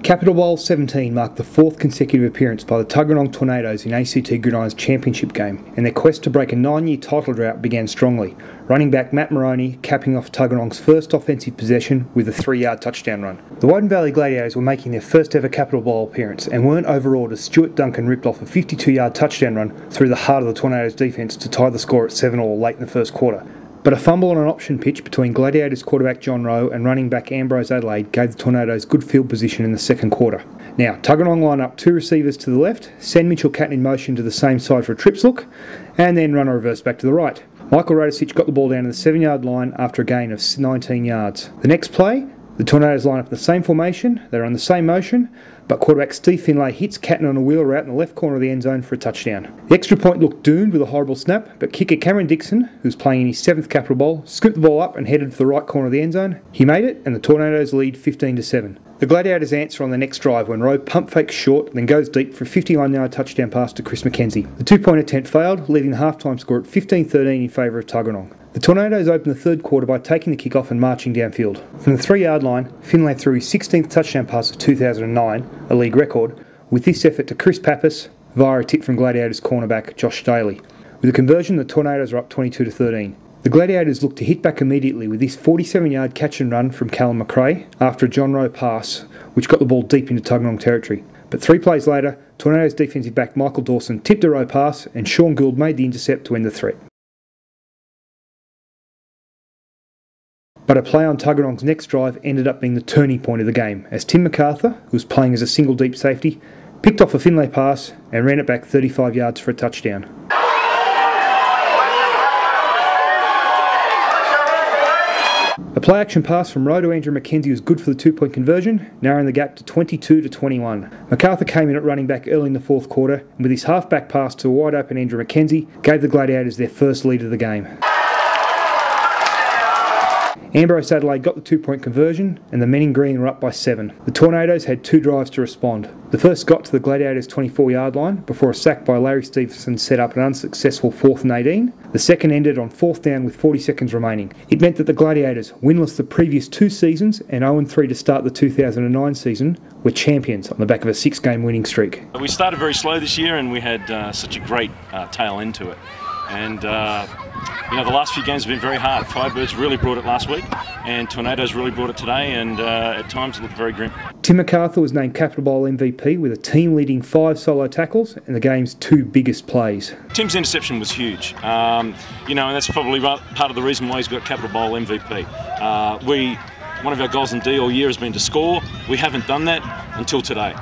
Capital Bowl 17 marked the fourth consecutive appearance by the Tuggeranong Tornadoes in ACT Gridiron's championship game, and their quest to break a 9-year title drought began strongly, running back Matt Moroney capping off Tuggeranong's first offensive possession with a 3-yard touchdown run. The Woden Valley Gladiators were making their first ever Capital Bowl appearance and weren't overawed as Stuart Duncan ripped off a 52-yard touchdown run through the heart of the Tornadoes defence to tie the score at 7-all late in the first quarter. But a fumble on an option pitch between Gladiators quarterback John Rowe and running back Ambrose Adelaide gave the Tornadoes good field position in the second quarter. Now, Tuggeranong line up two receivers to the left, send Mitchell Catton in motion to the same side for a trips look, and then run a reverse back to the right. Michael Radicic got the ball down to the 7-yard line after a gain of 19 yards. The next play, the Tornadoes line up in the same formation, they're on the same motion, but quarterback Steve Finlay hits Catton on a wheel route in the left corner of the end zone for a touchdown. The extra point looked doomed with a horrible snap, but kicker Cameron Dixon, who's playing in his 7th Capital Bowl, scooped the ball up and headed for the right corner of the end zone. He made it, and the Tornadoes lead 15-7. The Gladiators answer on the next drive when Rowe pump fakes short, then goes deep for a 51-yard touchdown pass to Chris McKenzie. The two-point attempt failed, leaving the halftime score at 15-13 in favour of Tuggeranong. The Tornadoes opened the third quarter by taking the kick-off and marching downfield. From the 3-yard line, Finlay threw his 16th touchdown pass of 2009, a league record, with this effort to Chris Pappas via a tip from Gladiators cornerback Josh Staley. With the conversion, the Tornadoes are up 22-13. The Gladiators looked to hit back immediately with this 47-yard catch and run from Callum McRae after a John Rowe pass, which got the ball deep into Tuggeranong territory. But 3 plays later, Tornadoes defensive back Michael Dawson tipped a Rowe pass and Sean Gould made the intercept to end the threat. But a play on Tuggeranong's next drive ended up being the turning point of the game, as Tim MacArthur, who was playing as a single deep safety, picked off a Finlay pass and ran it back 35 yards for a touchdown. A play-action pass from Rowe to Andrew McKenzie was good for the 2-point conversion, narrowing the gap to 22-21. MacArthur came in at running back early in the fourth quarter, and with his half-back pass to a wide-open Andrew McKenzie, gave the Gladiators their first lead of the game. Ambrose Adelaide got the 2-point conversion, and the men in green were up by 7. The Tornadoes had 2 drives to respond. The first got to the Gladiators' 24-yard line before a sack by Larry Stevenson set up an unsuccessful 4th and 18. The second ended on 4th down with 40 seconds remaining. It meant that the Gladiators, winless the previous 2 seasons and 0-3 to start the 2009 season, were champions on the back of a 6-game winning streak. We started very slow this year and we had such a great tail end to it. And the last few games have been very hard. Firebirds really brought it last week, and Tornadoes really brought it today, and at times it looked very grim. Tim MacArthur was named Capital Bowl MVP with a team-leading 5 solo tackles and the game's 2 biggest plays. Tim's interception was huge, and that's probably part of the reason why he's got Capital Bowl MVP. One of our goals in D all year has been to score. We haven't done that until today.